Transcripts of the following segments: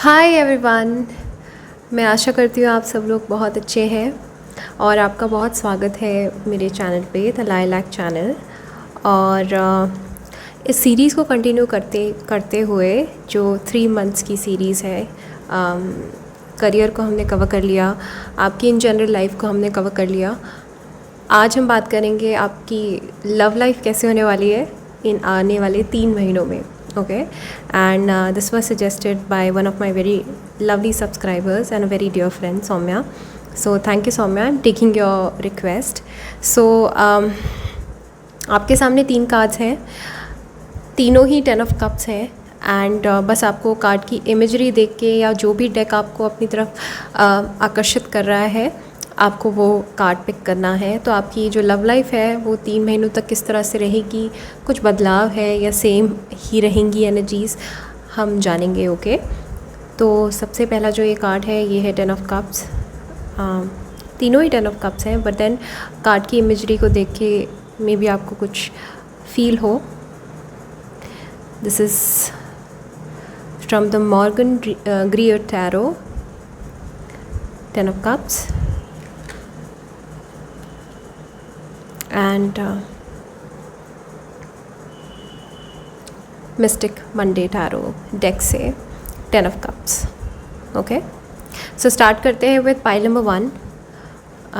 Hi everyone. मैं आशा करती हूँ आप सब लोग बहुत अच्छे हैं और आपका बहुत स्वागत है मेरे चैनल पे द लाइलैक चैनल। और इस सीरीज़ को कंटिन्यू करते करते हुए जो 3 मंथ्स की सीरीज़ है, करियर को हमने कवर कर लिया, आपकी इन जनरल लाइफ को हमने कवर कर लिया। आज हम बात करेंगे आपकी लव लाइफ कैसे होने वाली है इन आने वाले 3 महीनों में। Okay, and this was suggested by one of my very lovely subscribers and a very dear friend, Soumya. So thank you, Soumya. I'm taking your request. So आपके सामने 3 कार्ड्स हैं, तीनों ही 10 ऑफ कप्स हैं। एंड बस आपको card की imagery देख के या जो भी डेक आपको अपनी तरफ आकर्षित कर रहा है, आपको वो कार्ड पिक करना है। तो आपकी जो लव लाइफ है वो 3 महीनों तक किस तरह से रहेगी, कुछ बदलाव है या सेम ही रहेंगी एनर्जीज़, हम जानेंगे। ओके, तो सबसे पहला जो ये कार्ड है ये है 10 ऑफ कप्स। तीनों ही 10 ऑफ कप्स हैं, बट देन कार्ड की इमेजरी को देख के मे बी आपको कुछ फील हो। This is from the Morgan Greer tarot, 10 of cups and Mystic Monday Tarot deck से 10 of Cups। Okay, so start करते हैं with pile number 1।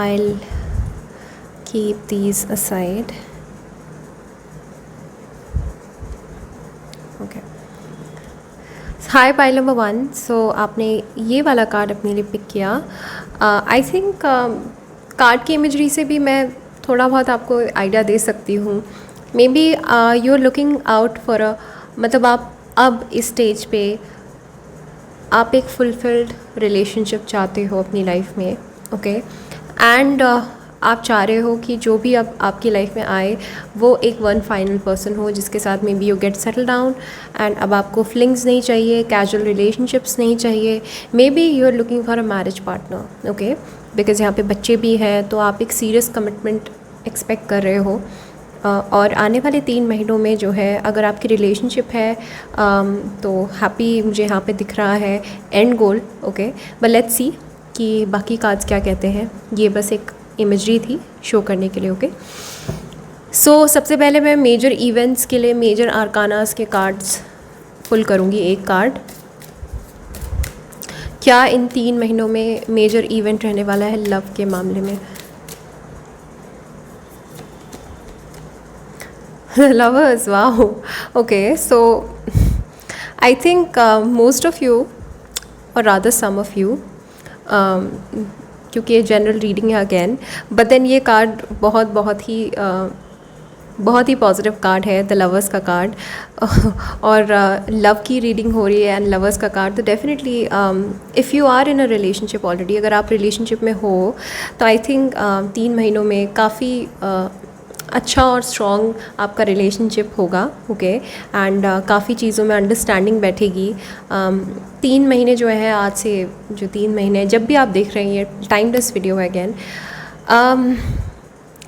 I'll keep these aside। Okay, hi pile number 1। So आपने ये वाला card अपने लिए pick किया। I think card की इमेजरी से भी मैं थोड़ा बहुत आपको आइडिया दे सकती हूँ। May be you are looking out for मतलब आप अब इस स्टेज पे आप एक फुलफिल्ड रिलेशनशिप चाहते हो अपनी लाइफ में। ओके, एंड आप चाह रहे हो कि जो भी अब आपकी लाइफ में आए वो एक वन फाइनल पर्सन हो जिसके साथ may be you get settle down. And अब आपको फ्लिंग्स नहीं चाहिए, कैजुअल रिलेशनशिप्स नहीं चाहिए। May be you are looking for a marriage partner. Okay, because यहाँ पे बच्चे भी हैं, तो आप एक सीरियस कमिटमेंट एक्सपेक्ट कर रहे हो। और आने वाले 3 महीनों में जो है, अगर आपकी रिलेशनशिप है तो हैप्पी मुझे यहाँ पे दिख रहा है, and goal. Okay, but let's see कि बाकी कार्ड्स क्या कहते हैं। ये बस एक इमेजरी थी शो करने के लिए। ओके, सो सबसे पहले मैं मेजर इवेंट्स के लिए मेजर आर्कानास के कार्ड्स पुल करूँगी। एक कार्ड, क्या इन 3 महीनों में मेजर इवेंट रहने वाला है लव के मामले में। Lovers, wow. Okay, so I think most of you, or rather some of you, क्योंकि ये जनरल रीडिंग है अगेन, बट देन ये कार्ड बहुत ही पॉजिटिव कार्ड है, द लवर्स का कार्ड। और लव की रीडिंग हो रही है एंड लवर्स का कार्ड, तो definitely if you are in a relationship already, अगर आप रिलेशनशिप में हो तो आई थिंक 3 महीनों में काफ़ी अच्छा और स्ट्रॉन्ग आपका रिलेशनशिप होगा। ओके, एंड काफ़ी चीज़ों में अंडरस्टैंडिंग बैठेगी। 3 महीने जो है, आज से जो 3 महीने जब भी आप देख रहे हैं, ये टाइमलेस वीडियो है अगेन,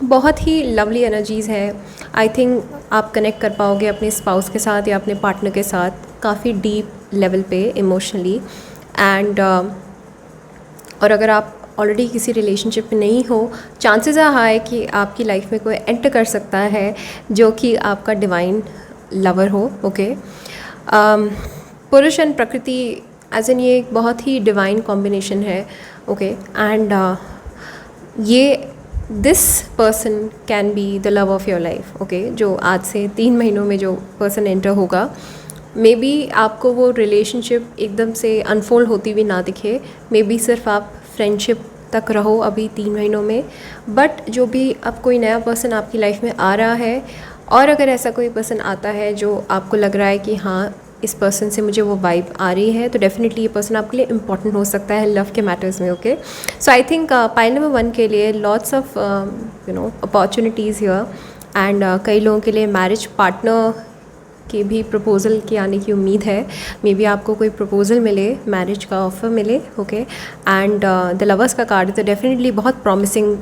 बहुत ही लवली एनर्जीज़ है। आई थिंक आप कनेक्ट कर पाओगे अपने स्पाउस के साथ या अपने पार्टनर के साथ काफ़ी डीप लेवल पे इमोशनली। एंड और अगर आप ऑलरेडी किसी रिलेशनशिप में नहीं हो, चांसेस है हाई कि आपकी लाइफ में कोई एंटर कर सकता है जो कि आपका डिवाइन लवर हो। ओके, पुरुष एंड प्रकृति एज एन ये एक बहुत ही डिवाइन कॉम्बिनेशन है। ओके, एंड ये this person can be the love of your life. Okay, जो आज से 3 महीनों में जो पर्सन एंटर होगा, मे बी आपको वो रिलेशनशिप एकदम से अनफोल्ड होती हुई ना दिखे, मे बी सिर्फ आप फ्रेंडशिप तक रहो अभी 3 महीनों में। बट जो भी अब कोई नया पर्सन आपकी लाइफ में आ रहा है, और अगर ऐसा कोई पर्सन आता है जो आपको लग रहा है कि हाँ इस पर्सन से मुझे वो वाइब आ रही है, तो डेफिनेटली ये पर्सन आपके लिए इम्पॉर्टेंट हो सकता है लव के मैटर्स में। Okay, so I think pile number 1 के लिए lots of opportunities here. And कई लोगों के लिए मैरिज पार्टनर की भी प्रपोज़ल के आने की उम्मीद है। मे बी आपको कोई प्रपोज़ल मिले, मैरिज का ऑफ़र मिले। ओके, एंड द लवर्स का कार्ड तो डेफिनेटली बहुत प्रॉमिसिंग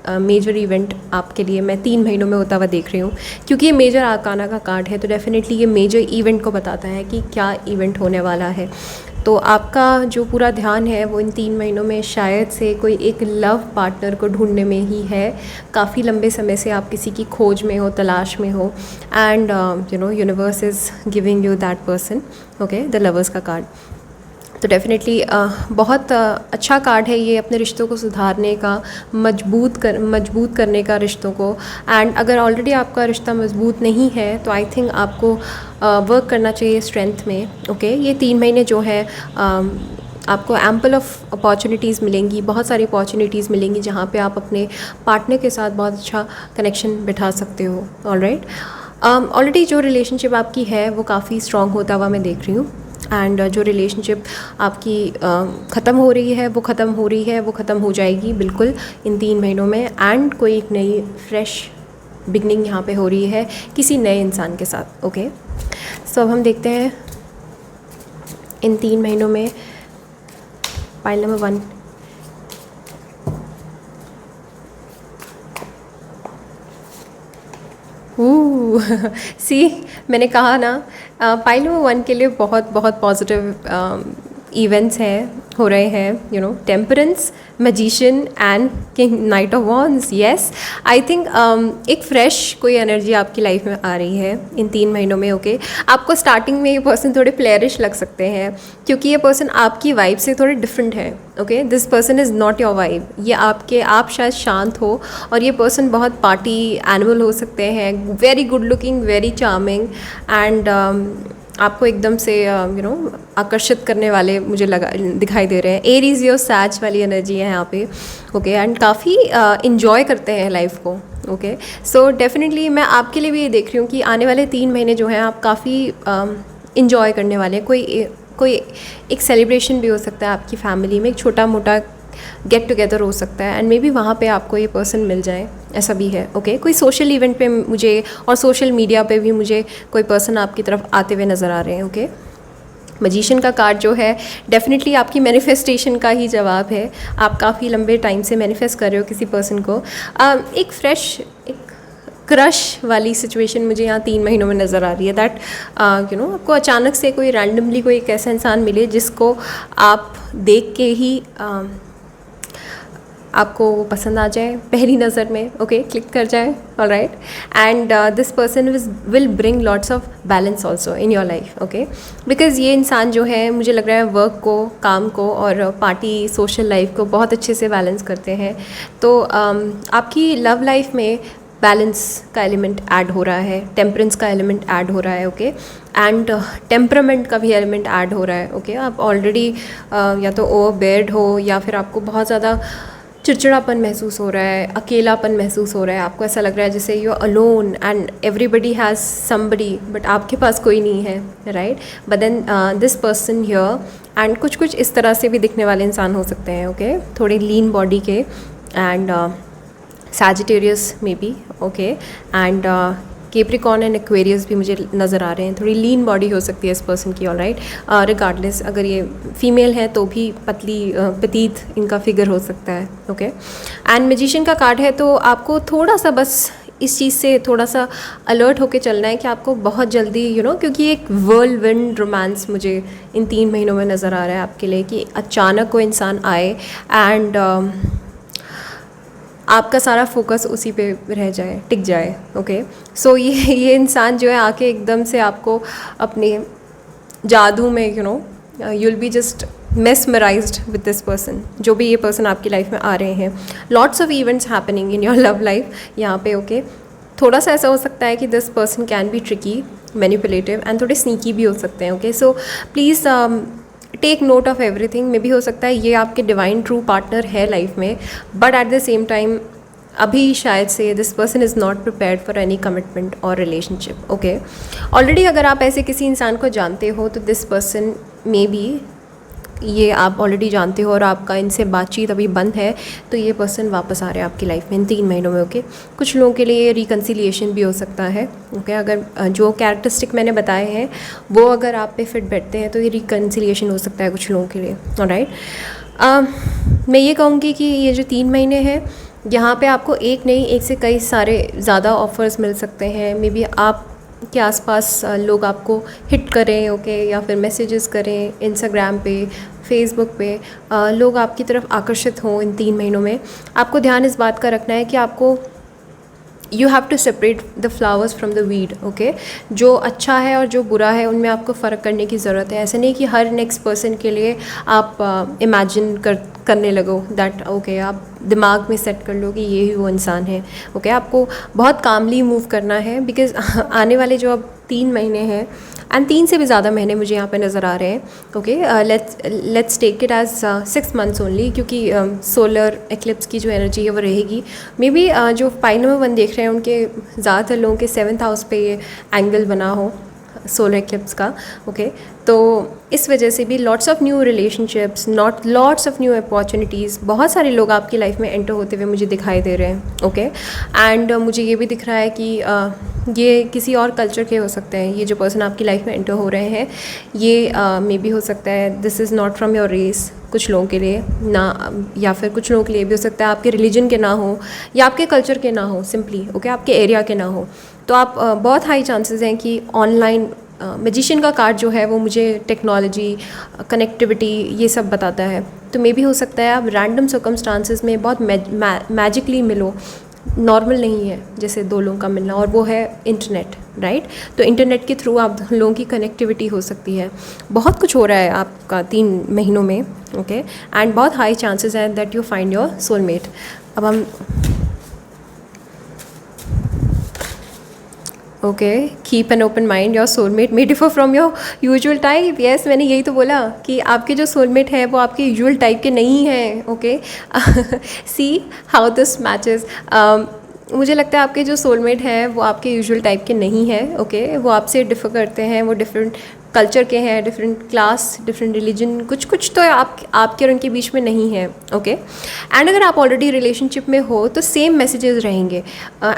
मेजर इवेंट आपके लिए मैं 3 महीनों में होता हुआ देख रही हूँ, क्योंकि ये मेजर आर्काना का कार्ड है, तो डेफिनेटली ये मेजर इवेंट को बताता है कि क्या इवेंट होने वाला है। तो आपका जो पूरा ध्यान है वो इन 3 महीनों में शायद से कोई एक लव पार्टनर को ढूंढने में ही है। काफ़ी लंबे समय से आप किसी की खोज में हो, तलाश में हो, and universe is giving you that person. Okay, the lovers का कार्ड तो डेफिनेटली बहुत अच्छा कार्ड है ये अपने रिश्तों को सुधारने का, मजबूत करने का रिश्तों को। एंड अगर ऑलरेडी आपका रिश्ता मजबूत नहीं है तो आई थिंक आपको वर्क करना चाहिए स्ट्रेंथ में। ओके, ये 3 महीने जो है आपको एम्पल ऑफ अपॉर्चुनिटीज़ मिलेंगी, बहुत सारी अपॉर्चुनिटीज़ मिलेंगी जहाँ पे आप अपने पार्टनर के साथ बहुत अच्छा कनेक्शन बिठा सकते हो। ऑलराइट, ऑलरेडी जो रिलेशनशिप आपकी है वो काफ़ी स्ट्रॉन्ग होता हुआ मैं देख रही हूँ। एंड जो रिलेशनशिप आपकी ख़त्म हो रही है वो ख़त्म हो रही है, वो ख़त्म हो जाएगी बिल्कुल इन 3 महीनों में। एंड कोई एक नई फ्रेश बिगनिंग यहाँ पे हो रही है किसी नए इंसान के साथ। ओके, सो अब हम देखते हैं इन 3 महीनों में पाइल नंबर 1। सी मैंने कहा ना, पाइल नंबर 1 के लिए बहुत बहुत पॉजिटिव इवेंट्स हो रहे हैं। Temperance, magician and king, night of wands. Yes, I think एक फ्रेश कोई एनर्जी आपकी लाइफ में आ रही है इन 3 महीनों में। ओके, आपको स्टार्टिंग में ये पर्सन थोड़े प्लेयरिश लग सकते हैं क्योंकि ये पर्सन आपकी वाइब से थोड़े डिफरेंट है। Okay, this person is not your vibe. ये आप शायद शांत हो और ये पर्सन बहुत पार्टी एनिमल हो सकते हैं, very good looking, very charming, and आपको एकदम से आकर्षित करने वाले मुझे दिखाई दे रहे हैं। एरीज और सैज वाली एनर्जी है यहाँ पे। ओके, एंड काफ़ी इन्जॉय करते हैं लाइफ को। ओके, सो डेफिनेटली मैं आपके लिए भी ये देख रही हूँ कि आने वाले 3 महीने जो हैं आप काफ़ी इन्जॉय करने वाले हैं। कोई एक सेलिब्रेशन भी हो सकता है आपकी फैमिली में, एक छोटा मोटा गेट टुगेदर हो सकता है, एंड मे बी वहाँ पे आपको ये पर्सन मिल जाए, ऐसा भी है। ओके, कोई सोशल इवेंट पे मुझे और सोशल मीडिया पे भी मुझे कोई पर्सन आपकी तरफ आते हुए नज़र आ रहे हैं। ओके, मैजिशियन का कार्ड जो है डेफिनेटली आपकी मैनिफेस्टेशन का ही जवाब है। आप काफ़ी लंबे टाइम से मैनिफेस्ट कर रहे हो किसी पर्सन को। एक फ्रेश, एक क्रश वाली सिचुएशन मुझे यहाँ 3 महीनों में नज़र आ रही है। दैट आपको अचानक से कोई रैंडमली कोई एक ऐसा इंसान मिले जिसको आप देख के ही आपको वो पसंद आ जाए पहली नज़र में। ओके, क्लिक कर जाए। Alright, and this person will bring lots of balance also in your life. Okay, because ये इंसान जो है मुझे लग रहा है वर्क को, काम को और पार्टी सोशल लाइफ को बहुत अच्छे से बैलेंस करते हैं। तो आपकी लव लाइफ में बैलेंस का एलिमेंट ऐड हो रहा है, टेम्परेंस का एलिमेंट ऐड हो रहा है। ओके, एंड टेम्परामेंट का भी एलिमेंट ऐड हो रहा है। ओके, आप ऑलरेडी या तो ओवरबेयर्ड हो या फिर आपको बहुत ज़्यादा चिड़चिड़ापन महसूस हो रहा है, अकेलापन महसूस हो रहा है, आपको ऐसा लग रहा है जैसे you are alone and everybody has somebody, but आपके पास कोई नहीं है। Right, but then this person here, and कुछ इस तरह से भी दिखने वाले इंसान हो सकते हैं। ओके, थोड़े लीन बॉडी के, and Sagittarius may be. Okay, and Capricorn and Aquarius भी मुझे नज़र आ रहे हैं। थोड़ी लीन बॉडी हो सकती है इस पर्सन की। ऑलराइट, रिगार्डलेस अगर ये फीमेल है तो भी पतली petite इनका फिगर हो सकता है। ओके, एंड मैजिशियन का कार्ड है, तो आपको थोड़ा सा बस इस चीज़ से थोड़ा सा अलर्ट होके चलना है कि आपको बहुत जल्दी क्योंकि एक वर्ल्ड रोमांस मुझे इन 3 महीनों में नज़र आ रहा है आपके लिए कि अचानक कोई इंसान आए एंड आपका सारा फोकस उसी पे रह जाए, टिक जाए। ओके, सो ये इंसान जो है आके एकदम से आपको अपने जादू में you will be just mesmerized with this person, जो भी ये पर्सन आपकी लाइफ में आ रहे हैं। Lots of events happening in your love life यहाँ पे। ओके, थोड़ा सा ऐसा हो सकता है कि this person can be tricky, manipulative and थोड़े स्नीकी भी हो सकते हैं। Okay, so please take note of everything. Maybe हो सकता है ये आपके डिवाइन ट्रू पार्टनर है लाइफ में, but at the same time अभी शायद से this person is not prepared for any commitment और रिलेशनशिप। ओके, ऑलरेडी अगर आप ऐसे किसी इंसान को जानते हो तो दिस पर्सन मे बी, ये आप ऑलरेडी जानते हो और आपका इनसे बातचीत अभी बंद है, तो ये पर्सन वापस आ रहे हैं आपकी लाइफ में इन 3 महीनों में। ओके, कुछ लोगों के लिए रिकन्सिलिएशन भी हो सकता है। ओके, अगर जो कैरेक्टरिस्टिक मैंने बताए हैं वो अगर आप पे फिट बैठते हैं तो ये रिकन्सिलिएशन हो सकता है कुछ लोगों के लिए। ऑलराइट, मैं ये कहूँगी कि ये जो 3 महीने हैं यहाँ पे आपको एक नहीं, एक से कई सारे ज़्यादा ऑफ़र्स मिल सकते हैं। मे बी आप के आसपास लोग आपको हिट करें, ओके, या फिर मैसेजेस करें इंस्टाग्राम पे, फेसबुक पे, लोग आपकी तरफ आकर्षित हों इन 3 महीनों में, आपको ध्यान इस बात का रखना है कि आपको you have to separate the flowers from the weed, okay. जो अच्छा है और जो बुरा है उनमें आपको फ़र्क करने की ज़रूरत है। ऐसे नहीं कि हर नेक्स्ट पर्सन के लिए आप इमेजिन करने लगो दैट ओके, आप दिमाग में सेट कर लो कि ये ही वो इंसान है, ओके। आपको बहुत कामली मूव करना है बिकॉज आने वाले जो अब 3 महीने हैं एंड 3 से भी ज़्यादा महीने मुझे यहाँ पे नज़र आ रहे हैं, okay. Let's take it as 6 months only, क्योंकि सोलर एक्लिप्स की जो एनर्जी है वो रहेगी। मे बी जो पाई नंबर 1 देख रहे हैं उनके ज़्यादातर लोगों के 7th हाउस पे ये एंगल बना हो सोलर एक्लिप्स का, ओके। तो इस वजह से भी lots of new relationships, not lots of new opportunities, बहुत सारे लोग आपकी लाइफ में एंटर होते हुए मुझे दिखाई दे रहे हैं, ओके। एंड मुझे ये भी दिख रहा है कि ये किसी और कल्चर के हो सकते हैं। ये जो पर्सन आपकी लाइफ में एंटर हो रहे हैं ये मे बी हो सकता है this is not from your race, कुछ लोगों के लिए ना, या फिर कुछ लोगों के लिए भी हो सकता है आपके रिलीजन के ना हो या आपके कल्चर के ना हो, सिंपली, ओके, आपके एरिया के ना हो। तो आप बहुत हाई चांसेस हैं कि ऑनलाइन मैजिशियन का कार्ड जो है वो मुझे टेक्नोलॉजी, कनेक्टिविटी, ये सब बताता है। तो मे भी हो सकता है आप रैंडम सर्कमस्टांसेस में बहुत मैजिकली मिलो, नॉर्मल नहीं है जैसे 2 लोगों का मिलना, और वो है इंटरनेट, राइट। तो इंटरनेट के थ्रू आप लोगों की कनेक्टिविटी हो सकती है। बहुत कुछ हो रहा है आपका 3 महीनों में, ओके। एंड बहुत हाई चांसेस हैं that you find your soulmate. अब हम okay, keep an open mind, your soulmate may differ from your usual type. Yes, मैंने यही तो बोला कि आपके जो सोलमेट है वो आपके यूजुअल टाइप के नहीं हैं, okay. See how this matches. मुझे लगता है आपके जो सोलमेट हैं वो आपके यूजुअल टाइप के नहीं हैं, ओके। वो आपसे डिफ़र करते हैं, वो डिफरेंट कल्चर के हैं, डिफरेंट क्लास, डिफरेंट रिलीजन, कुछ तो आपके और उनके बीच में नहीं है, ओके। एंड अगर आप ऑलरेडी रिलेशनशिप में हो तो सेम मैसेजेस रहेंगे,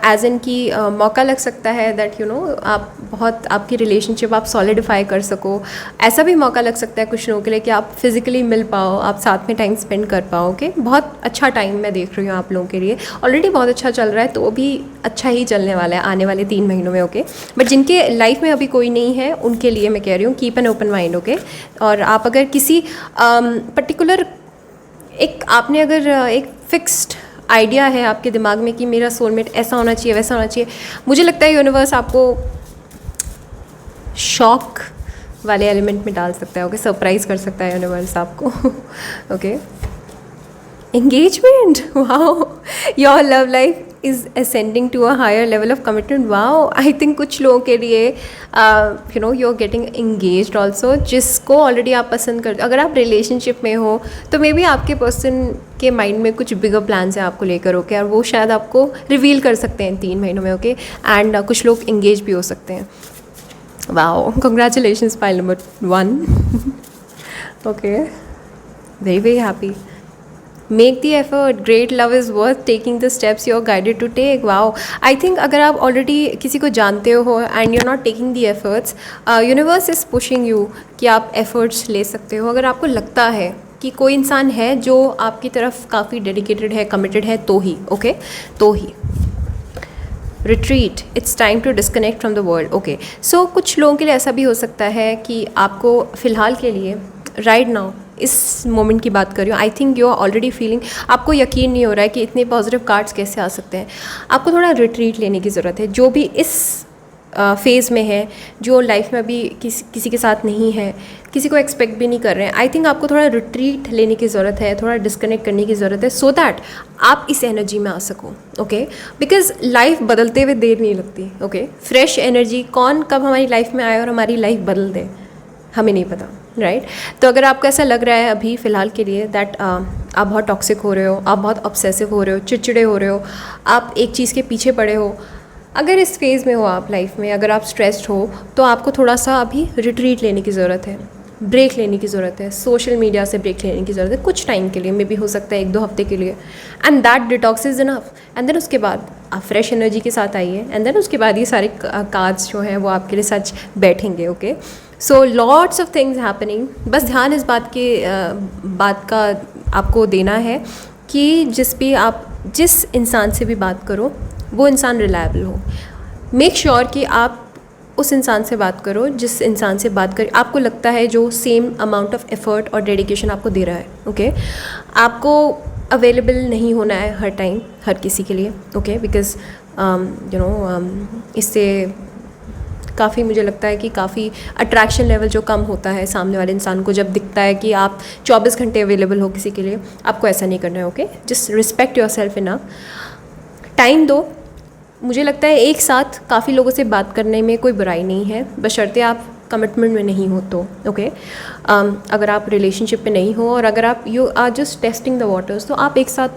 एज इन कि मौका लग सकता है दैट यू नो आप बहुत आपकी रिलेशनशिप आप सॉलिडिफाई कर सको। ऐसा भी मौका लग सकता है कुछ लोगों के लिए कि आप फिज़िकली मिल पाओ, आप साथ में टाइम स्पेंड कर पाओ, ओके। बहुत अच्छा टाइम मैं देख रही हूँ आप लोगों के लिए, ऑलरेडी बहुत अच्छा चल रहा है, तो वो भी अच्छा ही चलने वाला है आने वाले 3 महीनों में, ओके। बट जिनके लाइफ में अभी कोई नहीं है उनके लिए मैं कह रही हूँ keep an open mind, okay. और आप अगर किसी पर्टिकुलर आपने अगर एक फिक्स्ड आइडिया है आपके दिमाग में कि मेरा सोलमेट ऐसा होना चाहिए, वैसा होना चाहिए, मुझे लगता है यूनिवर्स आपको शॉक वाले एलिमेंट में डाल सकता है, ओके। सरप्राइज़ कर सकता है यूनिवर्स आपको, okay. engagement, wow, your love life is ascending to a higher level of commitment, wow. I think कुछ लोगों के लिए you know you're getting engaged also, जिसको ऑलरेडी आप पसंद करते हो। अगर आप रिलेशनशिप में हो तो मे बी आपके पर्सन के माइंड में कुछ बिगर प्लान्स हैं आपको लेकर, ओके, और वो शायद आपको रिवील कर सकते हैं 3 महीनों में, ओके। एंड कुछ लोग इंगेज भी हो सकते हैं, wow, congratulations pile number 1, okay, very very happy. Make the effort, great love is worth taking the steps you are guided to take, wow. I think अगर आप ऑलरेडी किसी को जानते हो and you are not taking the efforts, universe is pushing you कि आप efforts ले सकते हो। अगर आपको लगता है कि कोई इंसान है जो आपकी तरफ काफ़ी डेडिकेटेड है, कमिटेड है, तो ही, ओके, तो ही retreat, it's time to disconnect from the world, okay. So कुछ लोगों के लिए ऐसा भी हो सकता है कि आपको फ़िलहाल के लिए राइट नाउ इस मोमेंट की बात कर रही हूँ, I think you are already feeling, आपको यकीन नहीं हो रहा है कि इतने पॉजिटिव कार्ड्स कैसे आ सकते हैं। आपको थोड़ा रिट्रीट लेने की ज़रूरत है। जो भी इस फेज़ में है, जो लाइफ में अभी किसी के साथ नहीं है, किसी को एक्सपेक्ट भी नहीं कर रहे हैं, आई थिंक आपको थोड़ा रिट्रीट लेने की ज़रूरत है, थोड़ा डिस्कनेक्ट करने की ज़रूरत है, सो दैट आप इस एनर्जी में आ सको, ओके। बिकॉज लाइफ बदलते हुए देर नहीं लगती, ओके। फ्रेश एनर्जी कौन कब हमारी लाइफ में आए और हमारी लाइफ बदल दे, हमें नहीं पता, राइट। तो अगर आपको ऐसा लग रहा है अभी फ़िलहाल के लिए दैट आप बहुत टॉक्सिक हो रहे हो, आप बहुत ऑब्सेसिव हो रहे हो, चिड़चिड़े हो रहे हो, आप एक चीज़ के पीछे पड़े हो, अगर इस फेज़ में हो आप लाइफ में, अगर आप स्ट्रेस्ड हो, तो आपको थोड़ा सा अभी रिट्रीट लेने की ज़रूरत है, ब्रेक लेने की ज़रूरत है, सोशल मीडिया से ब्रेक लेने की ज़रूरत है कुछ टाइम के लिए, मे बी हो सकता है 1-2 हफ्ते के लिए, and that detox is enough. And then उसके बाद आप फ्रेश एनर्जी के साथ आइए, एंड देन उसके बाद ये सारे कार्ड्स जो हैं वो आपके लिए सच बैठेंगे, okay. So lots of things happening. बस ध्यान इस बात का आपको देना है कि जिस इंसान से भी बात करो वो इंसान रिलायबल हो। मेक श्योर कि आप उस इंसान से बात करो जिस इंसान से बात कर आपको लगता है जो सेम अमाउंट ऑफ एफर्ट और डेडिकेशन आपको दे रहा है। ओके, आपको अवेलेबल नहीं होना है हर टाइम हर किसी के लिए। ओके, बिकॉज इससे काफ़ी मुझे लगता है कि काफ़ी अट्रैक्शन लेवल जो कम होता है सामने वाले इंसान को जब दिखता है कि आप 24 घंटे अवेलेबल हो किसी के लिए। आपको ऐसा नहीं करना है। Okay, just respect your self enough, time दो। मुझे लगता है एक साथ काफ़ी लोगों से बात करने में कोई बुराई नहीं है, बशर्ते आप कमिटमेंट में नहीं हो तो। ओके, अगर आप रिलेशनशिप में नहीं हो और अगर आप you are just testing the waters, तो आप एक साथ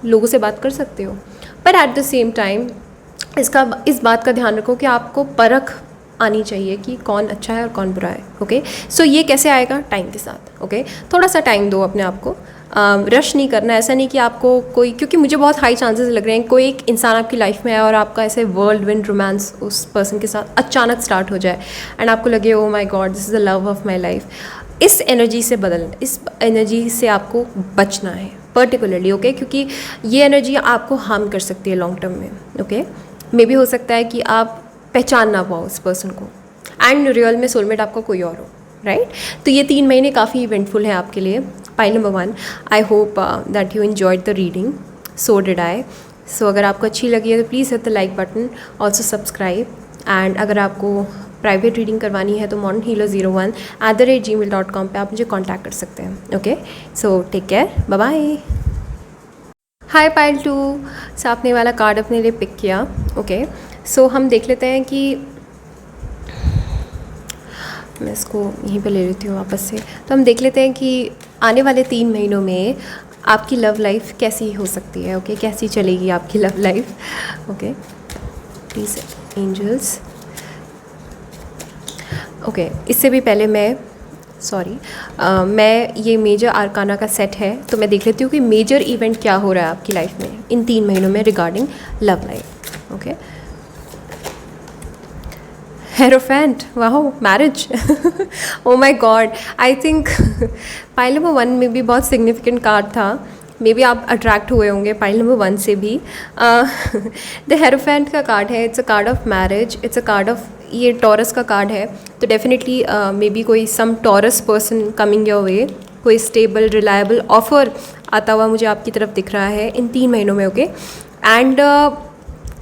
लोगों से बात कर सकते हो। पर एट द सेम टाइम इस बात का ध्यान रखो कि आपको परख आनी चाहिए कि कौन अच्छा है और कौन बुरा है। ओके, सो ये कैसे आएगा? टाइम के साथ। ओके, थोड़ा सा टाइम दो अपने आप को, रश नहीं करना। ऐसा नहीं कि आपको कोई, क्योंकि मुझे बहुत हाई चांसेस लग रहे हैं कोई एक इंसान आपकी लाइफ में आए और आपका ऐसे वर्ल्ड विन रोमांस उस पर्सन के साथ अचानक स्टार्ट हो जाए एंड आपको लगे ओ my God this is the love of my life. इस एनर्जी से इस एनर्जी से आपको बचना है पर्टिकुलरली। ओके, क्योंकि ये एनर्जी आपको हार्म कर सकती है लॉन्ग टर्म में। ओके, मे बी हो सकता है कि आप पहचान ना पाओ उस पर्सन को एंड रियल में सोलमेट आपका कोई और हो, राइट? तो ये 3 महीने काफ़ी इवेंटफुल हैं आपके लिए। Pile number 1, I hope that you enjoyed the reading, so did I. So अगर आपको अच्छी लगी है तो please hit the like button, also subscribe. And अगर आपको प्राइवेट रीडिंग करवानी है तो modernhealer01@gmail.com पे आप मुझे कॉन्टैक्ट कर सकते हैं। Okay, so take care, bye bye. Hi pile 2, so आपने वाला कार्ड अपने लिए पिक किया। ओके, सो हम देख लेते हैं कि मैं इसको यहीं पे ले लेती हूँ वापस से। तो हम देख लेते हैं कि आने वाले 3 महीनों में आपकी लव लाइफ कैसी हो सकती है। ओके, कैसी चलेगी आपकी love life. Okay, please angels. Okay, इससे भी पहले मैं ये मेजर आर्काना का सेट है तो मैं देख लेती हूँ कि मेजर इवेंट क्या हो रहा है आपकी लाइफ में इन 3 महीनों में regarding love life. Okay, hierophant, वाह, marriage. Oh my god, I think pile number 1 में भी बहुत सिग्निफिकेंट कार्ड था। मे बी आप अट्रैक्ट हुए होंगे पाइल नंबर 1 से भी। द हेरोफेंट का कार्ड है, it's a card of marriage, it's a card of, ये टॉरस का कार्ड है। तो डेफिनेटली मे बी कोई some Taurus person coming your way, कोई स्टेबल रिलायबल ऑफर आता हुआ मुझे आपकी तरफ दिख रहा है इन 3 महीनों में। ओके, एंड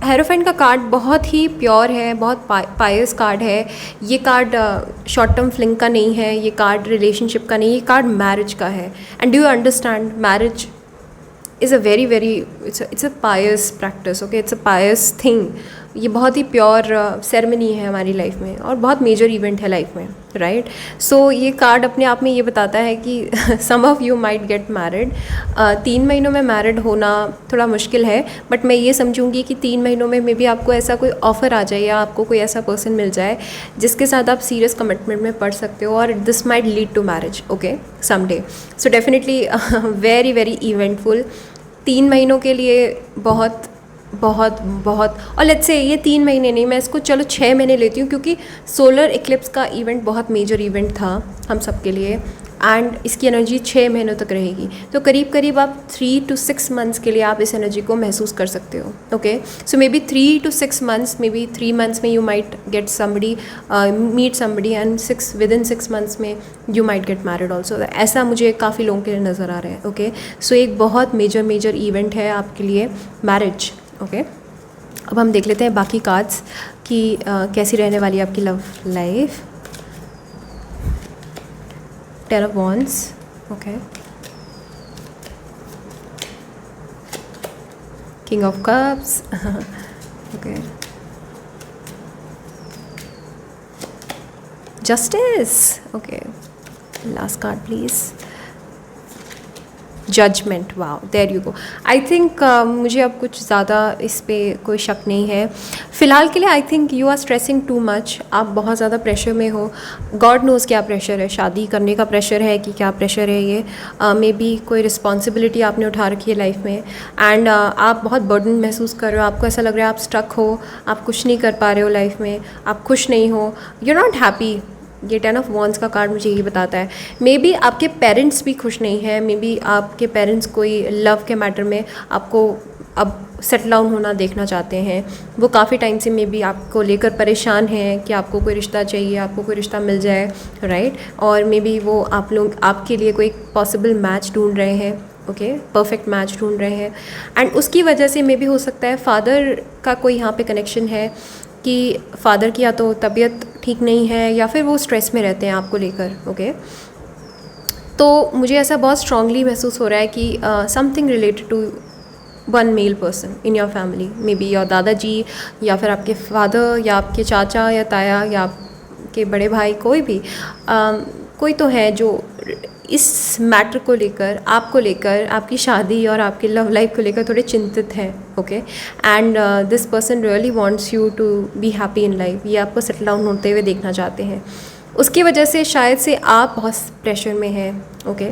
हेरोफेंट का कार्ड बहुत ही प्योर है, बहुत पायस कार्ड है। ये कार्ड शॉर्ट टर्म फ्लिंग का नहीं है, ये कार्ड रिलेशनशिप का नहीं, ये कार्ड मैरिज का है। And do you understand, marriage is a very it's a pious practice. Okay, it's a pious thing. ये बहुत ही प्योर सेरेमनी है हमारी लाइफ में और बहुत मेजर इवेंट है लाइफ में, राइट? सो ये कार्ड अपने आप में ये बताता है कि some of you might get married. 3 महीनों में मैरिड होना थोड़ा मुश्किल है, बट मैं ये समझूंगी कि 3 महीनों में मे बी आपको ऐसा कोई ऑफ़र आ जाए या आपको कोई ऐसा पर्सन मिल जाए जिसके साथ आप सीरियस कमिटमेंट में पड़ सकते हो और this might lead to marriage. Okay, someday. So definitely very eventful 3 महीनों के लिए, बहुत बहुत बहुत। और लेट्स से ये 3 महीने नहीं, मैं इसको चलो 6 महीने लेती हूँ क्योंकि सोलर इक्लिप्स का इवेंट बहुत मेजर इवेंट था हम सब के लिए एंड इसकी एनर्जी 6 महीनों तक रहेगी। तो करीब आप 3 to 6 मंथ्स के लिए आप इस एनर्जी को महसूस कर सकते हो। Okay, so maybe 3 to 6 months, maybe 3 months में you might get somebody, meet somebody and within 6 months में you might get married also. ऐसा मुझे काफ़ी लोगों के लिए नज़र आ रहा है। ओके, सो एक बहुत मेजर इवेंट है आपके लिए मैरिज। ओके, अब हम देख लेते हैं बाकी कार्ड्स कि कैसी रहने वाली है आपकी love life. 10 of Wands, okay. King of Cups, okay. Justice, okay. Last card, please. Judgement, wow, there you go. I think मुझे अब कुछ ज़्यादा इस पर कोई शक नहीं है फ़िलहाल के लिए। I think you are stressing too much, आप बहुत ज़्यादा प्रेशर में हो। गॉड नोज़ क्या प्रेशर है, शादी करने का प्रेशर है कि क्या प्रेशर है ये। मे बी कोई रिस्पॉन्सिबिलिटी आपने उठा रखी है लाइफ में एंड आप बहुत बर्डन महसूस कर रहे हो। आपको ऐसा लग रहा है आप स्टक हो, आप कुछ नहीं कर पा रहे हो लाइफ में, आप खुश नहीं हो, यू आर नॉट हैप्पी। ये 10 of Wands का कार्ड मुझे यही बताता है। मे बी आपके पेरेंट्स भी खुश नहीं हैं, मे बी आपके पेरेंट्स कोई लव के मैटर में आपको अब सेटल डाउन होना देखना चाहते हैं। वो काफ़ी टाइम से मे बी आपको लेकर परेशान हैं कि आपको कोई रिश्ता चाहिए, आपको कोई रिश्ता मिल जाए, राइट। और मे बी वो आप लोग आपके लिए कोई पॉसिबल मैच ढूंढ रहे हैं, ओके, परफेक्ट मैच ढूंढ रहे हैं। एंड उसकी वजह से मे बी हो सकता है फादर का कोई यहाँ पे कनेक्शन है कि फादर की या तो तबीयत ठीक नहीं है या फिर वो स्ट्रेस में रहते हैं आपको लेकर, ओके। तो मुझे ऐसा बहुत स्ट्रांगली महसूस हो रहा है कि something related to one male person in your family, maybe your dadaji या फिर आपके फादर या आपके चाचा या ताया या आपके बड़े भाई, कोई भी कोई तो है जो इस मैटर को लेकर, आपको लेकर, आपकी शादी और आपकी लव लाइफ को लेकर थोड़े चिंतित हैं, okay. And this person really wants you to be happy in life. ये आपको सेटल डाउन होते हुए देखना चाहते हैं। उसकी वजह से शायद से आप बहुत प्रेशर में हैं, ओके।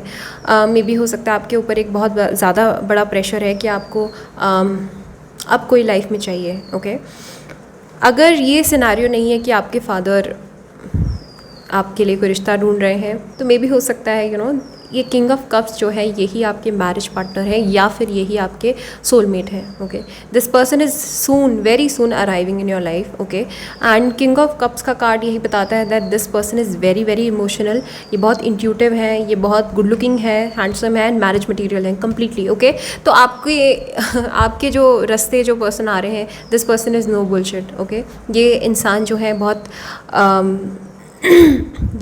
मे बी हो सकता है आपके ऊपर एक बहुत ज़्यादा बड़ा प्रेशर है कि आपको अब कोई लाइफ में चाहिए, ओके। अगर ये सिनेरियो नहीं है कि आपके फादर आपके लिए कोई रिश्ता ढूंढ रहे हैं, तो मे बी हो सकता है ये किंग ऑफ कप्स जो है यही आपके मैरिज पार्टनर है या फिर यही आपके सोलमेट है, okay. This person is soon, very soon arriving in your life, okay. And king of cups का कार्ड यही बताता है that this person is very very emotional. ये बहुत इंट्यूटिव है, ये बहुत गुड लुकिंग है, हैंडसम है एंड मैरिज मटीरियल है कम्प्लीटली, ओके। तो आपके जो रास्ते जो पर्सन आ रहे हैं, this person is no bullshit, okay. ये इंसान जो है बहुत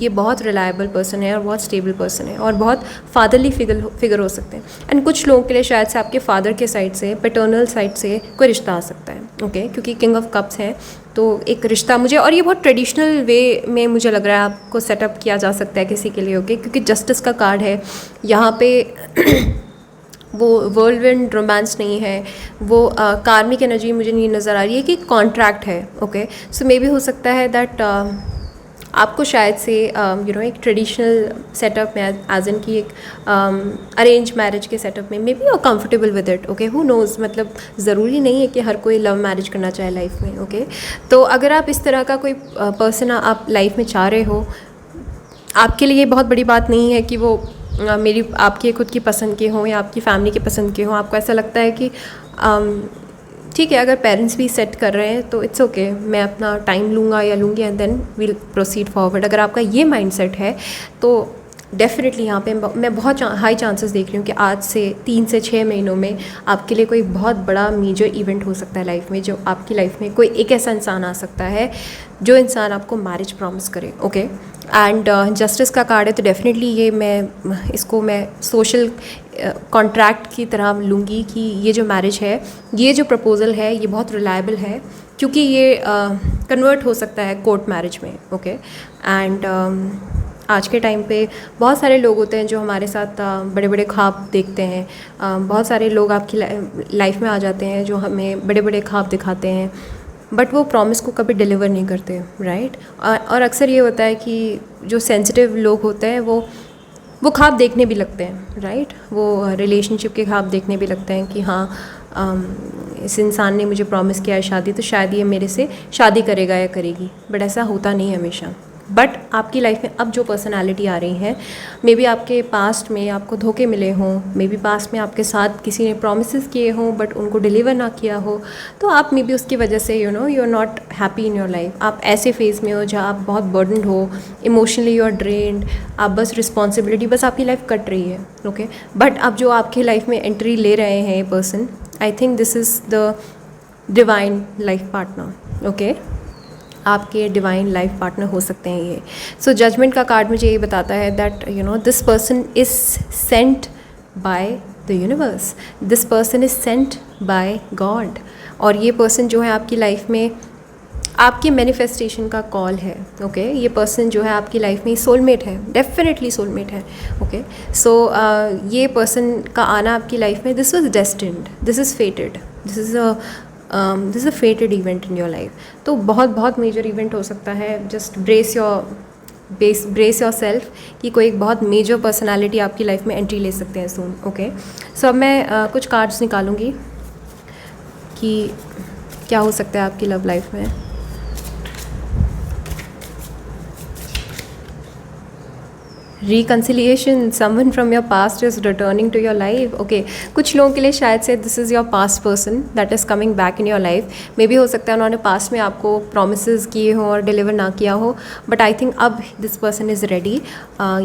ये बहुत रिलायबल पर्सन है और बहुत स्टेबल पर्सन है और बहुत फादरली फिगर हो सकते हैं। एंड कुछ लोगों के लिए शायद से आपके फादर के साइड से, पैटर्नल साइड से कोई रिश्ता आ सकता है, ओके। क्योंकि किंग ऑफ कप्स है तो एक रिश्ता मुझे, और ये बहुत ट्रेडिशनल वे में मुझे लग रहा है आपको सेटअप किया जा सकता है किसी के लिए, ओके। क्योंकि जस्टिस का कार्ड है यहाँ पे वो वर्ल्डविंड रोमांस नहीं है, वो कार्मिक एनर्जी मुझे नहीं नज़र आ रही है कि कॉन्ट्रैक्ट है, ओके। सो मे बी हो सकता है दैट आपको शायद से एक ट्रेडिशनल सेटअप में एज इन की एक अरेंज मैरिज के सेटअप में मे बी और comfortable with it, okay. Who nose, मतलब ज़रूरी नहीं है कि हर कोई लव मैरिज करना चाहे लाइफ में, ओके। तो अगर आप इस तरह का कोई पर्सन आप लाइफ में चाह रहे हो, आपके लिए बहुत बड़ी बात नहीं है कि वो मेरी आपकी खुद की पसंद के हों या आपकी फैमिली के पसंद के हों। आपको ऐसा लगता है कि ठीक है, अगर पेरेंट्स भी सेट कर रहे हैं तो इट्स ओके, मैं अपना टाइम लूँगा या लूँगी and then will proceed forward. अगर आपका ये माइंडसेट है तो डेफिनेटली यहाँ पे मैं बहुत हाई चांसेस देख रही हूँ कि आज से 3 से 6 महीनों में आपके लिए कोई बहुत बड़ा मेजर इवेंट हो सकता है लाइफ में, जो आपकी लाइफ में कोई एक ऐसा इंसान आ सकता है जो इंसान आपको मैरिज प्रॉमिस करे, ओके। एंड जस्टिस का कार्ड है तो डेफिनेटली ये इसको मैं सोशल कॉन्ट्रैक्ट की तरह लूँगी कि ये जो मैरिज है, ये जो प्रपोज़ल है, ये बहुत रिलायबल है क्योंकि ये कन्वर्ट हो सकता है कोर्ट मैरिज में, ओके। एंड आज के टाइम पे बहुत सारे लोग होते हैं जो हमारे साथ बड़े बड़े ख्वाब देखते हैं। बहुत सारे लोग आपकी लाइफ में आ जाते हैं जो हमें बड़े बड़े ख्वाब दिखाते हैं, बट वो प्रॉमिस को कभी डिलीवर नहीं करते, राइट। और अक्सर ये होता है कि जो सेंसिटिव लोग होते हैं वो ख्वाब देखने भी लगते हैं, राइट। वो रिलेशनशिप के ख्वाब देखने भी लगते हैं कि हाँ इस इंसान ने मुझे प्रॉमिस किया है शादी, तो शायद ये मेरे से शादी करेगा या करेगी, बट ऐसा होता नहीं है हमेशा। बट आपकी लाइफ में अब जो पर्सनालिटी आ रही है, मे बी आपके पास्ट में आपको धोखे मिले हों, मे बी पास्ट में आपके साथ किसी ने प्रोमिस किए हों बट उनको डिलीवर ना किया हो, तो आप मे बी उसकी वजह से you are not happy in your life. आप ऐसे फेज़ में हो जहाँ आप बहुत बर्डनड हो, इमोशनली यू आर ड्रेन्ड, आप बस रिस्पॉन्सिबिलिटी, बस आपकी लाइफ कट रही है, ओके। बट अब जो आपकी लाइफ में एंट्री ले रहे हैं ये person, I think this is the divine life partner, okay. आपके डिवाइन लाइफ पार्टनर हो सकते हैं ये। सो जजमेंट का कार्ड मुझे ये बताता है that this person is sent by the universe, this person is sent by God. और ये पर्सन जो है आपकी लाइफ में आपकी मैनिफेस्टेशन का कॉल है, ओके। ये पर्सन जो है आपकी लाइफ में सोलमेट है, डेफिनेटली सोलमेट है, ओके। सो ये पर्सन का आना आपकी लाइफ में, this was destined, this is fated, this is a फेटेड event in your life. तो बहुत मेजर इवेंट हो सकता है। जस्ट ब्रेस योर सेल्फ कि कोई एक बहुत मेजर पर्सनालिटी आपकी लाइफ में एंट्री ले सकते हैं सून, ओके। सो अब मैं कुछ कार्ड्स निकालूंगी कि क्या हो सकता है आपकी लव लाइफ में। Reconciliation, someone from your past is returning to your life. Okay, कुछ लोगों के लिए शायद से this is your past person that is coming back in your life. Maybe हो सकता है उन्होंने पास्ट में आपको प्रोमिस किए हों और डिलीवर ना किया हो, बट आई थिंक अब दिस पर्सन इज़ रेडी।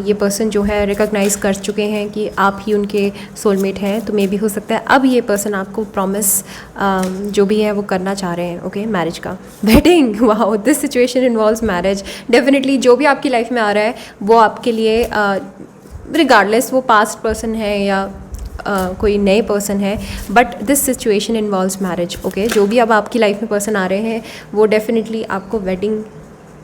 ये पर्सन जो है रिकॉग्नाइज़ कर चुके हैं कि आप ही उनके सोलमेट हैं, तो मे बी हो सकता है अब ये पर्सन आपको प्रॉमिस जो भी है वो करना चाह रहे हैं। ओके, मैरिज का wedding, wow, this situation involves marriage. Definitely जो भी आपकी लाइफ में आ रहा है वो आपके लिए रिगार्डलेस वो पास्ट पर्सन है या कोई नए पर्सन है, but this situation involves marriage. Okay, जो भी अब आपकी लाइफ में पर्सन आ रहे हैं वो डेफिनेटली आपको वेडिंग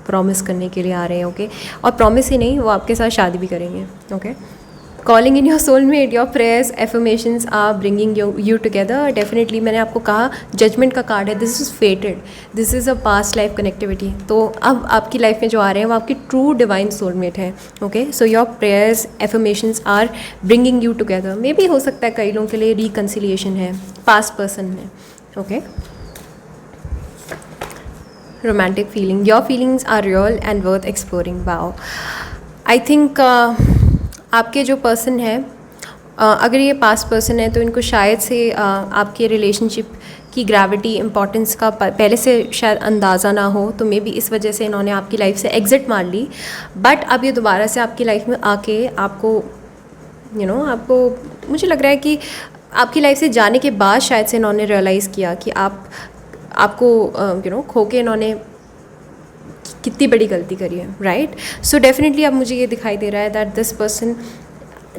प्रॉमिस करने के लिए आ रहे हैं। ओके, और प्रॉमिस ही नहीं, वो आपके साथ शादी भी करेंगे। Okay, calling in your soulmate, your prayers affirmations are bringing you together. Definitely मैंने आपको कहा जजमेंट का कार्ड है, this is fated, this is a past life connectivity. तो अब आपकी लाइफ में जो आ रहे हैं वो आपकी ट्रू डिवाइन सोलमेट हैं। Okay, so your prayers affirmations are bringing you together. मे भी हो सकता है कई लोगों के लिए रिकन्सिलिएशन है पास्ट पर्सन में। Okay, romantic feeling, your feelings are real and worth exploring. Wow, I think आपके जो पर्सन है, अगर ये पास्ट पर्सन है तो इनको शायद से आपके रिलेशनशिप की ग्रेविटी इंपॉर्टेंस का पहले से शायद अंदाज़ा ना हो, तो मे बी इस वजह से इन्होंने आपकी लाइफ से एग्ज़िट मार ली। बट अब ये दोबारा से आपकी लाइफ में आके आपको आपको मुझे लग रहा है कि आपकी लाइफ से जाने के बाद शायद से इन्होंने रियलाइज़ किया कि आपको खो के इन्होंने कितनी बड़ी गलती करी है, राइट। सो डेफिनेटली अब मुझे ये दिखाई दे रहा है दैट दिस पर्सन,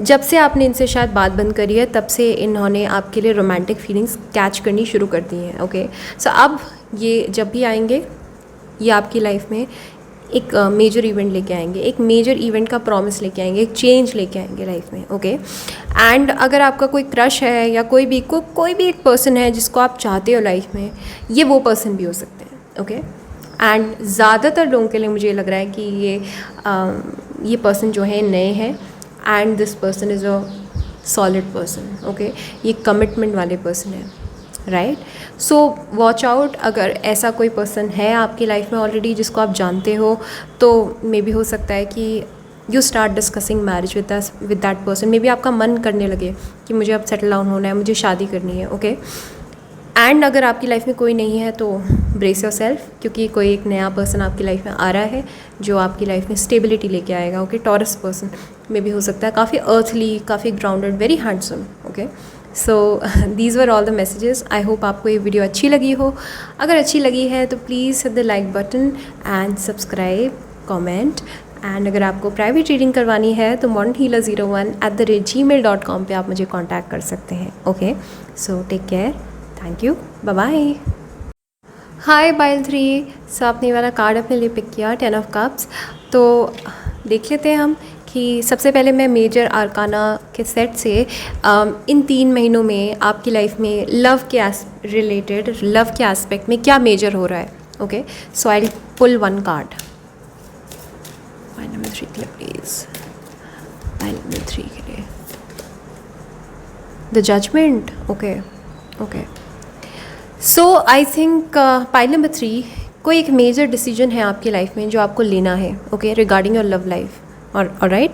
जब से आपने इनसे शायद बात बंद करी है तब से इन्होंने आपके लिए रोमांटिक फीलिंग्स कैच करनी शुरू कर दी हैं। ओके, सो अब ये जब भी आएंगे ये आपकी लाइफ में एक मेजर इवेंट लेके आएंगे, एक मेजर इवेंट का प्रॉमिस लेके आएंगे, एक चेंज लेके आएंगे लाइफ में। ओके, एंड अगर आपका कोई क्रश है या कोई भी एक पर्सन है जिसको आप चाहते हो लाइफ में, ये वो पर्सन भी हो सकते हैं। ओके, एंड ज़्यादातर लोगों के लिए मुझे लग रहा है कि ये पर्सन जो है नए हैं and this person is a solid person. Okay, ये कमिटमेंट वाले पर्सन है, राइट। सो वॉच आउट, अगर ऐसा कोई पर्सन है आपकी लाइफ में ऑलरेडी जिसको आप जानते हो, तो मे बी हो सकता है कि you start discussing marriage with that person. May be आपका मन करने लगे कि मुझे अब सेटल डाउन होना है, मुझे शादी करनी है। ओके, एंड अगर आपकी लाइफ में कोई नहीं है तो ब्रेस योर सेल्फ, क्योंकि कोई एक नया पर्सन आपकी लाइफ में आ रहा है जो आपकी लाइफ में स्टेबिलिटी लेके आएगा। ओके, टॉरस पर्सन में भी हो सकता है, काफ़ी अर्थली, काफ़ी grounded, very handsome. Okay, so these were all the messages. I hope आपको ये वीडियो अच्छी लगी हो। अगर अच्छी लगी है तो please hit the like button and subscribe, comment, and अगर आपको प्राइवेट रीडिंग करवानी है तो modernhealer01@gmail.com पे आप मुझे कॉन्टैक्ट कर सकते हैं। Okay, so take care, thank you, bye bye. Hi pile 3, so आपने वाला कार्ड अपने लिए पिक किया, 10 ऑफ कप्स। तो देख लेते हैं हम कि सबसे पहले मैं मेजर आर्काना के सेट से इन 3 महीनों में आपकी लाइफ में लव के रिलेटेड, लव के एस्पेक्ट में क्या मेजर हो रहा है। Okay, so I pull 1 card. Number 3 के लिए प्लीज़, नंबर 3 के लिए the judgement. Okay okay, so I think pile number 3, कोई एक मेजर डिसीजन है आपकी लाइफ में जो आपको लेना है। Okay, regarding your love life, और राइट।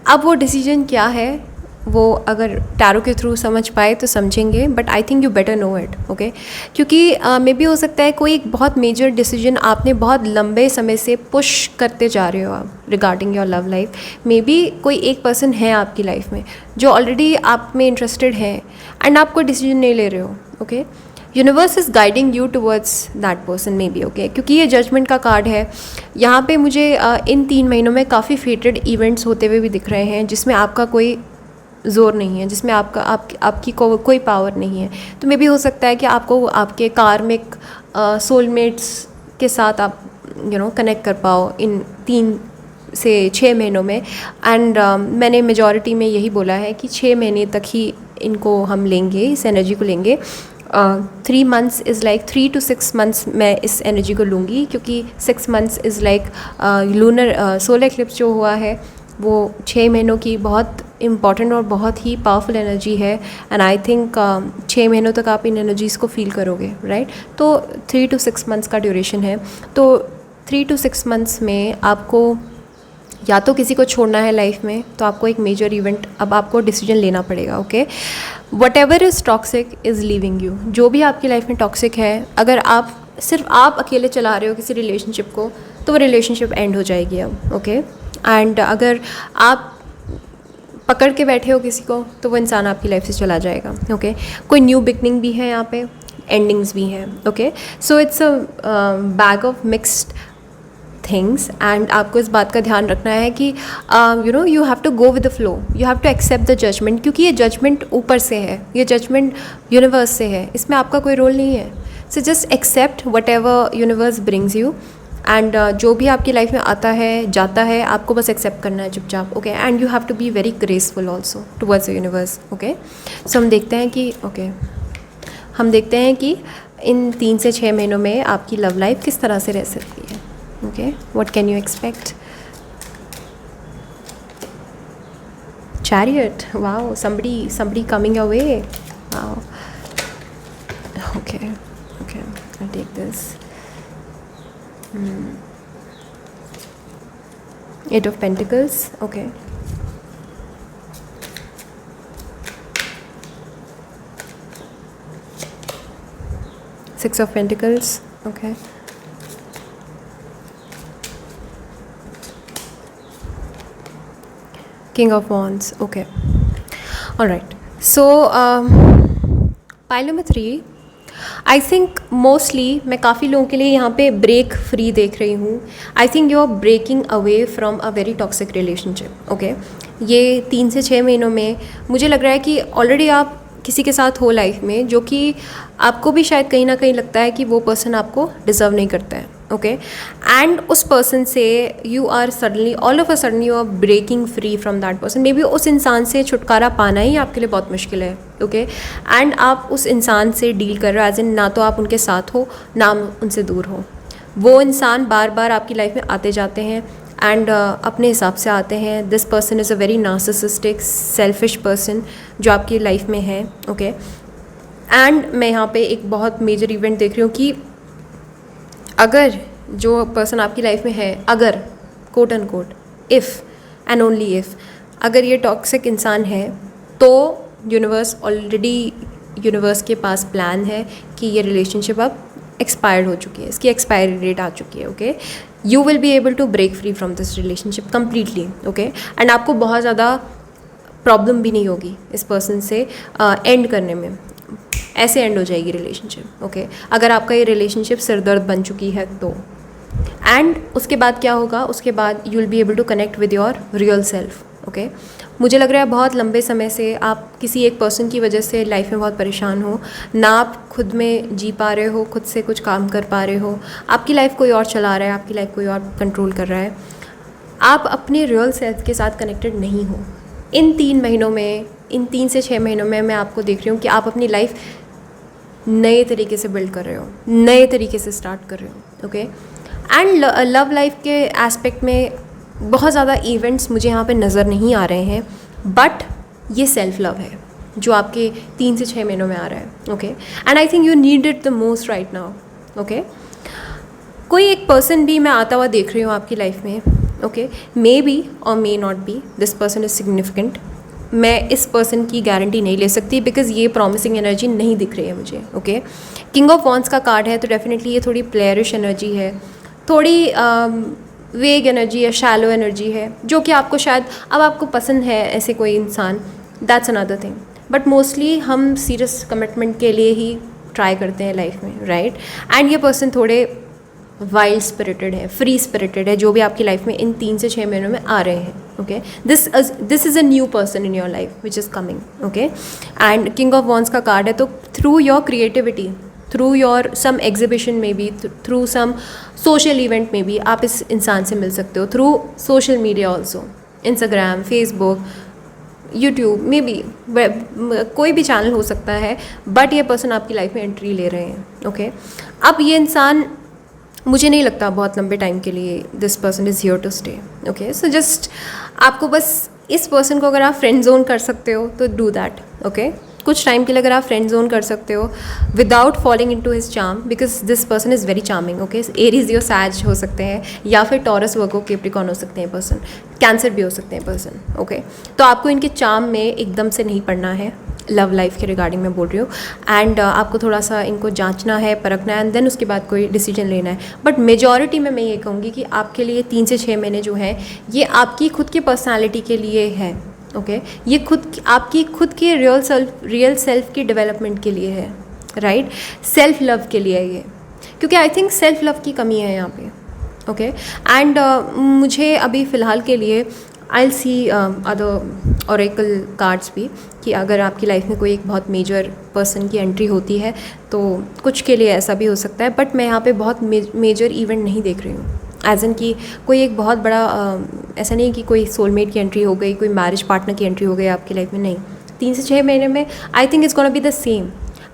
अब वो डिसीजन क्या है वो अगर टैरो के थ्रू समझ पाए तो समझेंगे, but I think you better know it. Okay, क्योंकि मे बी हो सकता है कोई एक बहुत मेजर डिसीजन आपने बहुत लंबे समय से पुश करते जा रहे हो आप regarding your love life. Maybe कोई एक पर्सन है आपकी लाइफ में जो ऑलरेडी आप में इंटरेस्टेड है एंड आप कोई डिसीजन नहीं ले रहे हो। Okay, universe is guiding you towards that person may be. Okay, क्योंकि ये जजमेंट का कार्ड है, यहाँ पे मुझे इन 3 महीनों में काफ़ी फेटेड इवेंट्स होते हुए भी दिख रहे हैं जिसमें आपका कोई ज़ोर नहीं है, जिसमें आपकी कोई पावर नहीं है। तो मे बी हो सकता है कि आपको आपके कार्मिक सोलमेट्स के साथ आप कनेक्ट कर पाओ इन 3 से 6 महीनों में। एंड मैंने मेजॉरिटी में यही बोला है कि 6 महीने तक ही इनको हम लेंगे, इस एनर्जी को लेंगे। 3 months is like 3 to 6 months मैं इस एनर्जी को लूँगी, क्योंकि 6 months is like lunar solar eclipse जो हुआ है वो 6 महीनों की बहुत इम्पॉर्टेंट और बहुत ही पावरफुल एनर्जी है। एंड आई थिंक 6 महीनों तक आप इन एनर्जीज़ को फील करोगे, राइट। तो 3 to 6 months का ड्यूरेशन है। तो 3 to 6 months में आपको या तो किसी को छोड़ना है लाइफ में, तो आपको एक मेजर इवेंट, अब आपको डिसीजन लेना पड़ेगा, okay. What ever is toxic is leaving you. जो भी आपकी लाइफ में टॉक्सिक है, अगर आप सिर्फ आप अकेले चला रहे हो किसी रिलेशनशिप को, तो वो रिलेशनशिप एंड हो जाएगी अब, ओके। एंड अगर आप पकड़ के बैठे हो किसी को, तो वो इंसान आपकी लाइफ से चला जाएगा, ओके। कोई न्यू बिगनिंग भी है यहाँ पे, एंडिंग्स भी हैं, okay. So it's a bag of mixed things, and आपको इस बात का ध्यान रखना है कि you have to go with the flow, you have to accept the judgement, क्योंकि ये जजमेंट ऊपर से है, ये जजमेंट यूनिवर्स से है, इसमें आपका कोई रोल नहीं है। So just accept whatever universe brings you, and जो भी आपकी लाइफ में आता है जाता है, आपको बस एक्सेप्ट करना है चुपचाप, okay. And you have to be very graceful also towards the universe, okay. So हम देखते हैं कि हम देखते हैं कि इन 3 से 6 महीनों में आपकी लव लाइफ किस तरह से रह सकती है, okay. What can you expect? Chariot, wow, somebody coming your way, wow. Okay, I'll take this. 8 of Pentacles, okay. Six of Pentacles, okay. King of Wands, okay. All right. So pile number 3. I think mostly मैं काफ़ी लोगों के लिए यहाँ पे break free देख रही हूँ. I think you are breaking away from a very toxic relationship. Okay, ये 3 से 6 महीनों में मुझे लग रहा है कि ऑलरेडी आप किसी के साथ हो लाइफ में जो कि आपको भी शायद कहीं ना कहीं लगता है कि वो पर्सन आपको डिज़र्व नहीं करता है. ओके, एंड उस पर्सन से you are suddenly all of a sudden you are breaking free from that person. Maybe उस इंसान से छुटकारा पाना ही आपके लिए बहुत मुश्किल है. ओके, एंड आप उस इंसान से डील कर रहे हो एज इन ना तो आप उनके साथ हो ना उनसे दूर हो. वो इंसान बार बार आपकी लाइफ में आते जाते हैं एंड अपने हिसाब से आते हैं. This person is a very narcissistic selfish person जो आपकी लाइफ में है. ओके, एंड मैं यहाँ पे एक बहुत मेजर इवेंट देख रही हूँ कि अगर जो पर्सन आपकी लाइफ में है, अगर quote and quote if and only if अगर ये टॉक्सिक इंसान है तो यूनिवर्स के पास प्लान है कि ये रिलेशनशिप अब एक्सपायर्ड हो चुकी है, इसकी एक्सपायरी डेट आ चुकी है. Okay, you will be able to break free from this relationship completely. Okay, and आपको बहुत ज़्यादा प्रॉब्लम भी नहीं होगी इस पर्सन से एंड करने में. ऐसे एंड हो जाएगी रिलेशनशिप. ओके, अगर आपका ये रिलेशनशिप सिरदर्द बन चुकी है तो. एंड उसके बाद क्या होगा, उसके बाद you will be able to connect with your real self. Okay, मुझे लग रहा है बहुत लंबे समय से आप किसी एक पर्सन की वजह से लाइफ में बहुत परेशान हो, ना आप खुद में जी पा रहे हो, खुद से कुछ काम कर पा रहे हो, आपकी लाइफ कोई और चला रहा है, आपकी लाइफ कोई और कंट्रोल कर रहा है, आप अपने रियल सेल्फ के साथ कनेक्टेड नहीं हो. इन 3 महीनों में, इन 3 से 6 महीनों में मैं आपको देख रही हूँ कि आप अपनी लाइफ नए तरीके से बिल्ड कर रहे हो, नए तरीके से स्टार्ट कर रहे हो. ओके, एंड लव लाइफ के एस्पेक्ट में बहुत ज़्यादा इवेंट्स मुझे यहाँ पे नज़र नहीं आ रहे हैं, बट ये सेल्फ लव है जो आपके 3 से 6 महीनों में आ रहा है. Okay, and I think you need it the most right now. Okay, कोई एक पर्सन भी मैं आता हुआ देख रही हूँ आपकी लाइफ में. ओके, मे बी और may not be this person is significant. मैं इस पर्सन की गारंटी नहीं ले सकती बिकॉज ये प्रॉमिसिंग एनर्जी नहीं दिख रही है मुझे. ओके, किंग ऑफ वॉन्ड्स का कार्ड है तो डेफिनेटली ये थोड़ी प्लेयरिश एनर्जी है, थोड़ी वेग एनर्जी है, शैलो एनर्जी है, जो कि आपको शायद अब आपको पसंद है ऐसे कोई इंसान, that's another thing. But mostly हम सीरियस कमिटमेंट के लिए ही ट्राई करते हैं लाइफ में, राइट. एंड ये पर्सन थोड़े वाइल्ड स्पिरिटेड है, फ्री स्पिरिटेड है, जो भी आपकी लाइफ में इन 3 से 6 महीनों में आ रहे हैं. Okay, this is a new person in your life which is coming. Okay, and king of wands का कार्ड है तो through your creativity, through your some exhibition में भी, थ्रू सम सोशल इवेंट में भी आप इस इंसान से मिल सकते हो. Through social media also, Instagram, Facebook, YouTube, may be कोई भी चैनल हो सकता है, बट ये पर्सन आपकी लाइफ में एंट्री ले रहे हैं. ओके, अब ये इंसान मुझे नहीं लगता बहुत लंबे टाइम के लिए this person is here to stay. Okay, so just आपको बस इस पर्सन को अगर आप फ्रेंड जोन कर सकते हो तो डू दैट. ओके, कुछ टाइम के लिए अगर आप फ्रेंड जोन कर सकते हो without falling into his charm, because this person is very charming, okay. Aries यो सैज हो सकते हैं, या फिर टॉरस वर्गो कैप्रिकॉर्न हो सकते हैं पर्सन, कैंसर भी हो सकते हैं पर्सन, ओके। तो आपको इनके चार्म में एकदम से नहीं पड़ना है, लव लाइफ के रिगार्डिंग मैं बोल रही हूँ। एंड आपको थोड़ा सा इनको जांचना है, परखना है, एंड देन उसके बाद कोई डिसीजन लेना है। बट मेजॉरिटी में मैं ये कहूँगी कि आपके लिए 3 से 6 महीने जो हैं ये आपकी खुद की पर्सनालिटी के लिए है, ओके। ये आपकी खुद की रियल सेल्फ की डेवलपमेंट के लिए है, राइट। सेल्फ लव के लिए है ये, क्योंकि आई थिंक सेल्फ लव की कमी है यहाँ पे, ओके। एंड मुझे अभी फ़िलहाल के लिए आई सी अदर ओरेकल कार्ड्स भी, कि अगर आपकी लाइफ में कोई एक बहुत मेजर पर्सन की एंट्री होती है तो कुछ के लिए ऐसा भी हो सकता है। बट मैं यहाँ पे बहुत मेजर इवेंट नहीं देख रही हूँ, एज एन कि कोई एक बहुत बड़ा ऐसा नहीं कि कोई सोलमेट की एंट्री हो गई, कोई मैरिज पार्टनर की एंट्री हो गई आपकी लाइफ में, नहीं। 3 से 6 महीने में I think it's gonna be the same.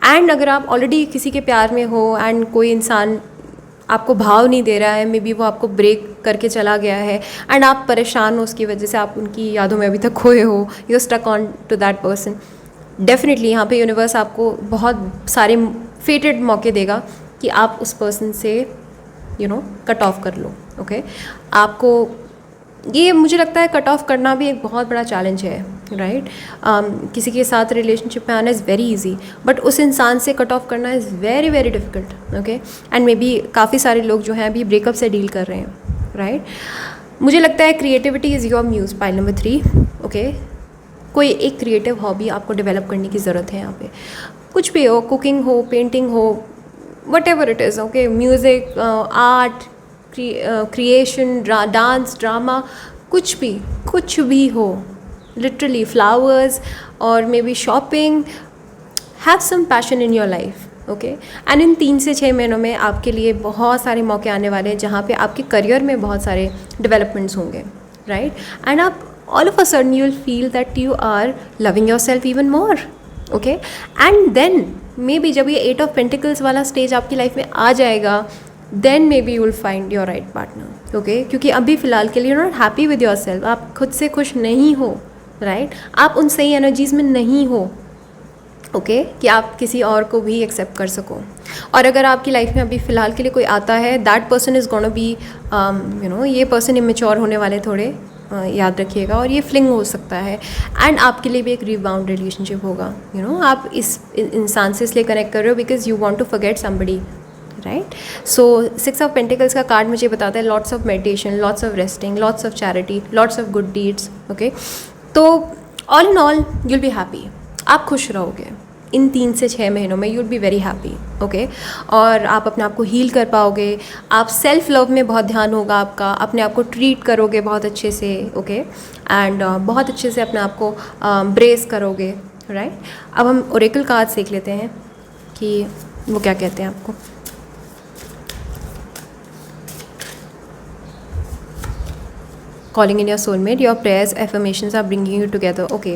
And अगर आप ऑलरेडी किसी के प्यार में हो एंड कोई इंसान आपको भाव नहीं दे रहा है, मे बी वो आपको ब्रेक करके चला गया है एंड आप परेशान हो उसकी वजह से, आप उनकी यादों में अभी तक खोए हो, you stuck on to that person, definitely यहाँ पे यूनिवर्स आपको बहुत सारे फेटेड मौके देगा कि आप उस पर्सन से कट ऑफ कर लो, ओके। आपको ये मुझे लगता है कट ऑफ करना भी एक बहुत बड़ा चैलेंज है, राइट। किसी के साथ रिलेशनशिप में आना इज़ वेरी इजी, बट उस इंसान से कट ऑफ करना is very very difficult, okay. And may be काफ़ी सारे लोग जो हैं अभी ब्रेकअप से डील कर रहे हैं, राइट। मुझे लगता है creativity is your muse, pile number 3, okay. कोई एक क्रिएटिव हॉबी आपको डेवलप करने की ज़रूरत है यहाँ पे, कुछ भी हो, कुकिंग हो, पेंटिंग हो, whatever it is, okay. Music, art, creation, dance, drama, कुछ भी हो, लिटरली फ्लावर्स और maybe shopping, have some passion in your life, okay. And in 3 से 6 महीनों में आपके लिए बहुत सारे मौके आने वाले हैं जहाँ पे आपके करियर में बहुत सारे डेवलपमेंट्स होंगे, राइट। एंड आप all of a sudden you will feel that you are loving your self even more, okay. And then may be जब ये 8 ऑफ पेंटिकल्स वाला स्टेज आपकी लाइफ में आ जाएगा, then may B you will find your right partner, okay. क्योंकि अभी फ़िलहाल के लिए you not happy with your self, आप खुद से खुश नहीं हो, राइट। आप उन सही एनर्जीज़ में नहीं हो, ओके, कि आप किसी और को भी एक्सेप्ट कर सको। और अगर आपकी लाइफ में अभी फ़िलहाल के लिए कोई आता है, that person is gonna be ये पर्सन इमेच्योर होने वाले थोड़े, याद रखिएगा। और ये फ्लिंग हो सकता है एंड आपके लिए भी एक रिबाउंड रिलेशनशिप होगा, आप इस इंसान से इसलिए कनेक्ट कर रहे हो because you want to forget somebody, right. So 6 of pentacles का कार्ड मुझे बताता है lots of meditation, lots of resting, lots of charity, lots of good deeds, okay. तो all in all you will be happy, आप खुश रहोगे इन 3 से 6 महीनों में, you will be very happy, okay. और आप अपने आप को हील कर पाओगे, आप सेल्फ लव में बहुत ध्यान होगा आपका, अपने आप को ट्रीट करोगे बहुत अच्छे से, ओके। एंड बहुत अच्छे से अपने आप को ब्रेस करोगे, राइट। अब हम ओरेकल कार्ड्स देख लेते हैं कि वो क्या कहते हैं आपको। Calling in your soulmate, your prayers, affirmations are bringing you together, okay.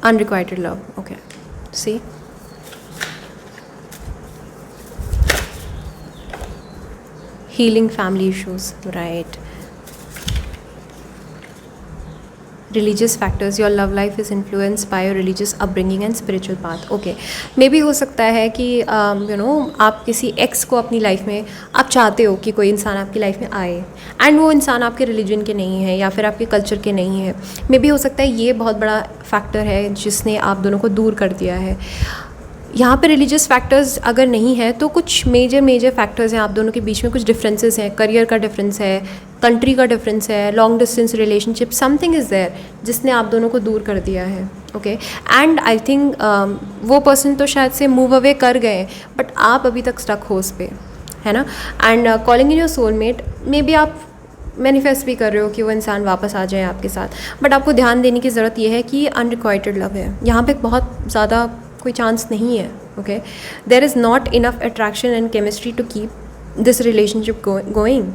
Unrequited love, okay. See, healing family issues, right. Religious factors, your love life is influenced by your religious upbringing and spiritual path, okay. मे भी हो सकता है कि आप किसी x को अपनी लाइफ में, आप चाहते हो कि कोई इंसान आपकी लाइफ में आए एंड वो इंसान आपके रिलीजन के नहीं है या फिर आपके कल्चर के नहीं है। मे भी हो सकता है ये बहुत बड़ा फैक्टर है जिसने आप दोनों को दूर कर दिया है। यहाँ पे रिलीजियस फैक्टर्स अगर नहीं है तो कुछ मेजर फैक्टर्स हैं आप दोनों के बीच में, कुछ डिफरेंसेस हैं, करियर का डिफरेंस है, कंट्री का डिफरेंस है, long distance relationship, something is there जिसने आप दोनों को दूर कर दिया है, ओके। एंड आई थिंक वो पर्सन तो शायद से मूव अवे कर गए बट आप अभी तक स्टक हो उस पर, है ना। And calling in your soulmate, may be आप मैनिफेस्ट भी कर रहे हो कि वो इंसान वापस आ जाए आपके साथ, बट आपको ध्यान देने की ज़रूरत ये है कि अनरिक्वाइटेड लव है यहाँ पे, बहुत ज़्यादा कोई चांस नहीं है, okay. There is not enough attraction and chemistry to keep this relationship going